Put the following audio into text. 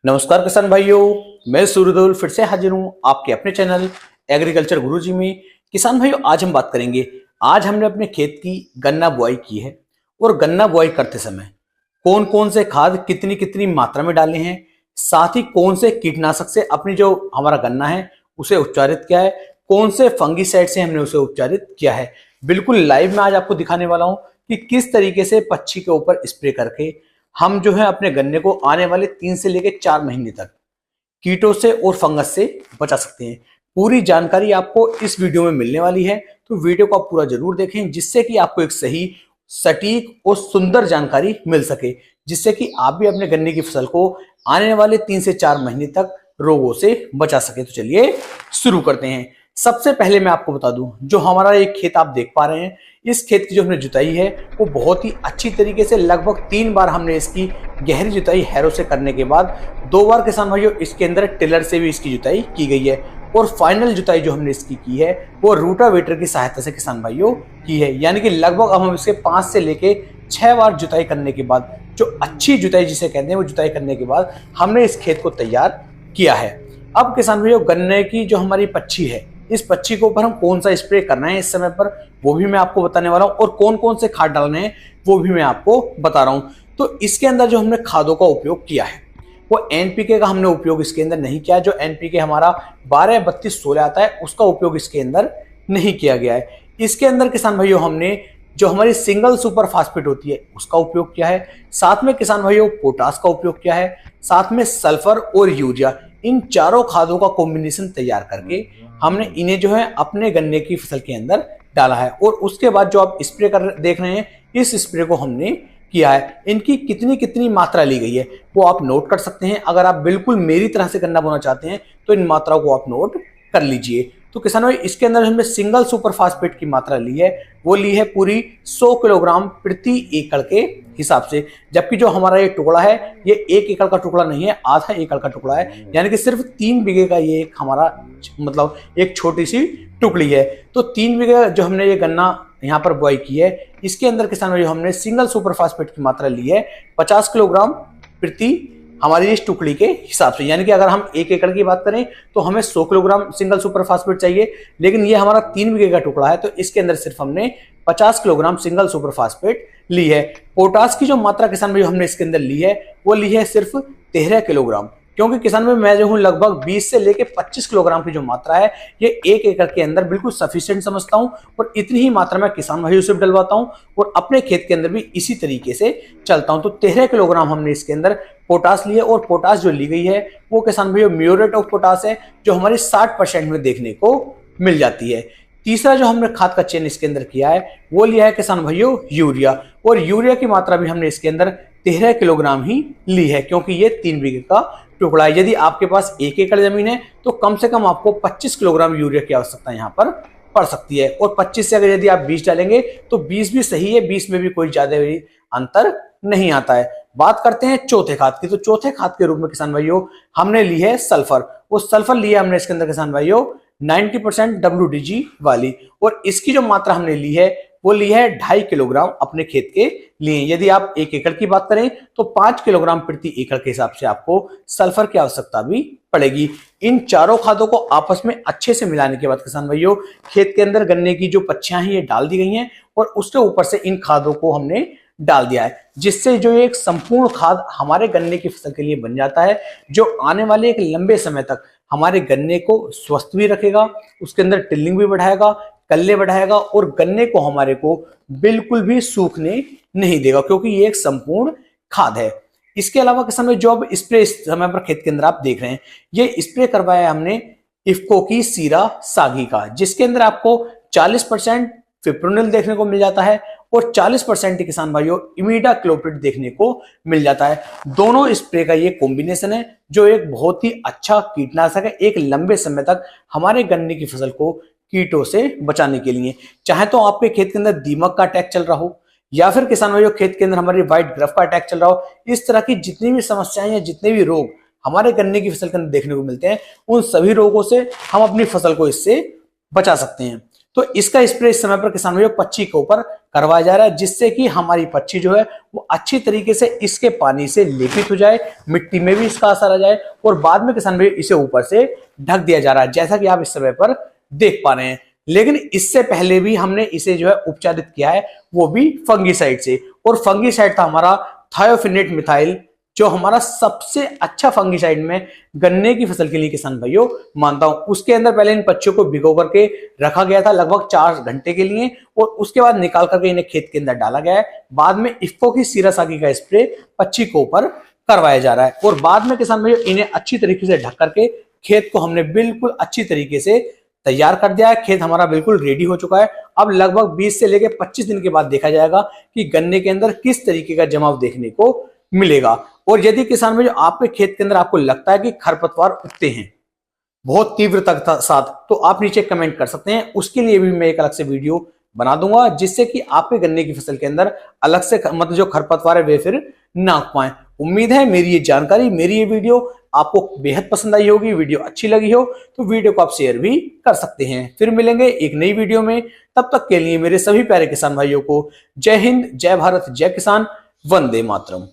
नमस्कार किसान भाइयों, मैं सूरजदुल फिर से हाजिर हूँ आपके अपने चैनल एग्रीकल्चर गुरुजी में। किसान भाइयों, आज हम बात करेंगे। आज हमने अपने खेत की गन्ना बुआई की है और गन्ना बुआई करते समय कौन कौन से खाद कितनी कितनी मात्रा में डाले हैं, साथ ही कौन से कीटनाशक से अपनी जो हमारा गन्ना है उसे उपचारित किया है, कौन से फंगीसाइड से हमने उसे उपचारित किया है। बिल्कुल लाइव में आज आपको दिखाने वाला हूँ कि किस तरीके से पक्षी के ऊपर स्प्रे करके हम जो है अपने गन्ने को आने वाले 3 से लेकर 4 महीने तक कीटों से और फंगस से बचा सकते हैं। पूरी जानकारी आपको इस वीडियो में मिलने वाली है, तो वीडियो को आप पूरा जरूर देखें, जिससे कि आपको एक सही, सटीक और सुंदर जानकारी मिल सके, जिससे कि आप भी अपने गन्ने की फसल को आने वाले 3 से 4 महीने तक रोगों से बचा सके। तो चलिए शुरू करते हैं। सबसे पहले मैं आपको बता दूं, जो हमारा एक खेत आप देख पा रहे हैं, इस खेत की जो हमने जुताई है वो बहुत ही अच्छी तरीके से लगभग 3 बार हमने इसकी गहरी जुताई हैरो से करने के बाद 2 बार किसान भाइयों इसके अंदर टिलर से भी इसकी जुताई की गई है, और फाइनल जुताई जो हमने इसकी की है वो रूटावेटर की सहायता से किसान भाइयों की है। यानी कि लगभग अब हम इसके 5 से लेके 6 बार जुताई करने के बाद, जो अच्छी जुताई जिसे कहते हैं, वो जुताई करने के बाद हमने इस खेत को तैयार किया है। अब किसान भाइयों, गन्ने की जो हमारी पच्छी है, इस पच्छी के ऊपर हम कौन सा स्प्रे करना है इस समय पर, वो भी मैं आपको बताने वाला हूं, और कौन कौन से खाद डालने हैं वो भी मैं आपको बता रहा हूं। तो इसके अंदर जो हमने खादों का उपयोग किया है वो एनपीके का हमने उपयोग इसके अंदर नहीं किया। जो एनपीके हमारा 12-32-16 आता है उसका उपयोग इसके अंदर नहीं किया गया है। इसके अंदर किसान भाइयों हमने जो हमारी सिंगल सुपर फास्फेट होती है उसका उपयोग किया है, साथ में किसान भाइयों पोटास का उपयोग किया है, साथ में सल्फर और यूरिया, इन चारों खादों का कॉम्बिनेशन तैयार करके हमने इन्हें जो है अपने गन्ने की फसल के अंदर डाला है। और उसके बाद जो आप स्प्रे कर देख रहे हैं, इस स्प्रे को हमने किया है। इनकी कितनी कितनी मात्रा ली गई है वो आप नोट कर सकते हैं। अगर आप बिल्कुल मेरी तरह से गन्ना बोना चाहते हैं तो इन मात्राओं को आप नोट कर लीजिए। तो किसानों, इसके अंदर हमने सिंगल सुपर फास्फेट की मात्रा ली है, वो ली है पूरी 100 किलोग्राम प्रति एकड़ के हिसाब से। जबकि जो हमारा ये टुकड़ा है ये 1 एकड़ का टुकड़ा नहीं है, आधा एकड़ का टुकड़ा है, यानी कि सिर्फ 3 बीघे का ये एक हमारा मतलब एक छोटी सी टुकड़ी है। तो 3 बीघे जो हमने ये गन्ना यहाँ पर बुआई की है, इसके अंदर किसान भाई हमने सिंगल सुपर फास्फेट की मात्रा ली है 50 किलोग्राम प्रति हमारी इस टुकड़ी के हिसाब से। यानी कि अगर हम 1 एकड़ की बात करें तो हमें 100 किलोग्राम सिंगल सुपर फास्फेट चाहिए, लेकिन ये हमारा 3 बीघे का टुकड़ा है तो इसके अंदर सिर्फ हमने 50 किलोग्राम सिंगल सुपर फास्फेट ली है। पोटास की जो मात्रा किसान भाई हमने इसके अंदर ली है वो ली है सिर्फ 13 किलोग्राम, क्योंकि किसान भाई मैं जो हूँ लगभग 20 से लेके 25 किलोग्राम की जो मात्रा है ये 1 एकड़ के अंदर बिल्कुल सफिशिएंट समझता हूँ, और इतनी ही मात्रा में किसान भाइयों से डलवाता हूँ और अपने खेत के अंदर भी इसी तरीके से चलता हूँ। तो 13 किलोग्राम हमने इसके अंदर पोटास ली है, और पोटास जो ली गई है वो किसान भाइयों म्यूरेट ऑफ पोटास है, जो हमारी 60% में देखने को मिल जाती है। तीसरा जो हमने खाद का चयन इसके अंदर किया है वो लिया है किसान भाइयों यूरिया, और यूरिया की मात्रा भी हमने इसके अंदर 13 किलोग्राम ही ली है, क्योंकि ये 3 बीघे का टुकड़ा है। यदि आपके पास 1 एकड़ जमीन है तो कम से कम आपको 25 किलोग्राम यूरिया की आवश्यकता यहाँ पर पड़ सकती है, और 25 से अगर यदि आप 20 डालेंगे तो 20 भी सही है, 20 में भी कोई ज्यादा अंतर नहीं आता है। बात करते हैं चौथे खाद की। तो चौथे खाद के रूप में किसान भाइयों हमने ली है सल्फर। वो सल्फर लिया हमने इसके अंदर किसान भाइयों 90% WDG वाली, और इसकी जो मात्रा हमने ली है वो ली है 2.5 किलोग्राम अपने खेत के लिए। यदि आप 1 एकड़ की बात करें तो 5 किलोग्राम प्रति एकड़ के हिसाब से आपको सल्फर की आवश्यकता भी पड़ेगी। इन चारों खादों को आपस में अच्छे से मिलाने के बाद किसान भाइयों खेत के अंदर गन्ने की जो पच्छियां हैं ये डाल दी गई हैं, और उसके ऊपर से इन खादों को हमने डाल दिया है, जिससे जो एक संपूर्ण खाद हमारे गन्ने की फसल के लिए बन जाता है, जो आने वाले एक लंबे समय तक हमारे गन्ने को स्वस्थ भी रखेगा, उसके अंदर टिल्लिंग भी बढ़ाएगा, कल्ले बढ़ाएगा, और गन्ने को हमारे को बिल्कुल भी सूखने नहीं देगा, क्योंकि ये एक संपूर्ण खाद है। इसके अलावा किसान भाई जो अब स्प्रे इस समय पर खेत के अंदर आप देख रहे हैं, ये स्प्रे करवाया है हमने इफ्को की सीरा सागी का, जिसके अंदर आपको 40% फिप्रोनिल देखने को मिल जाता है और 40% किसान भाइयों इमिडाक्लोप्रिड देखने को मिल जाता है। दोनों स्प्रे का ये कॉम्बिनेशन है जो एक बहुत ही अच्छा कीटनाशक है, एक लंबे समय तक हमारे गन्ने की फसल को कीटों से बचाने के लिए। चाहे तो आपके खेत के अंदर दीमक का अटैक चल रहा हो, या फिर किसान भाइयों खेत के अंदर हमारी व्हाइट ग्रफ का अटैक चल रहा हो, इस तरह की जितनी भी समस्याएं या जितने भी रोग हमारे गन्ने की फसल के अंदर देखने को मिलते हैं, उन सभी रोगों से हम अपनी फसल को इससे बचा सकते हैं। तो इसका स्प्रे इस समय पर किसान भाइयों पच्ची के ऊपर करवाया जा रहा है, जिससे कि हमारी पच्ची जो है वो अच्छी तरीके से इसके पानी से लेपित हो जाए, मिट्टी में भी इसका असर आ जाए और बाद में किसान भाइयों इसे ऊपर से ढक दिया जा रहा है, जैसा कि आप इस समय पर देख पा रहे हैं। लेकिन इससे पहले भी हमने इसे जो है उपचारित किया है, वो भी फंगीसाइड से, और फंगीसाइड था हमारा थायोफिनेट मिथाइल, जो हमारा सबसे अच्छा फंगीसाइड में गन्ने की फसल के लिए किसान भाइयों मानता हूं। उसके अंदर पहले इन पच्चों को भिगो करके रखा गया था लगभग 4 घंटे के लिए, और उसके बाद निकाल करके इन्हें खेत के अंदर डाला गया है। बाद में इफ्को की सीरासागी का स्प्रे पच्ची के ऊपर करवाया जा रहा है, और बाद में किसान भाइयों इन्हें अच्छी तरीके से ढक करके खेत को हमने बिल्कुल अच्छी तरीके से तैयार कर दिया है। खेत हमारा बिल्कुल रेडी हो चुका है। अब लगभग 20 से लेकर 25 दिन के बाद देखा जाएगा कि गन्ने के अंदर किस तरीके का जमाव देखने को मिलेगा। और यदि किसान भाई आपके खेत के अंदर आपको लगता है कि खरपतवार उगते हैं बहुत तीव्रता के साथ, तो आप नीचे कमेंट कर सकते हैं। उसके लिए भी मैं एक अलग से वीडियो बना दूंगा, जिससे कि आपके गन्ने की फसल के अंदर अलग से मतलब जो खरपतवार है वे फिर ना उग पाए। उम्मीद है मेरी ये जानकारी, मेरी ये वीडियो आपको बेहद पसंद आई होगी। वीडियो अच्छी लगी हो तो वीडियो को आप शेयर भी कर सकते हैं। फिर मिलेंगे एक नई वीडियो में, तब तक के लिए मेरे सभी प्यारे किसान भाइयों को जय हिंद, जय भारत, जय किसान, वंदे मातरम।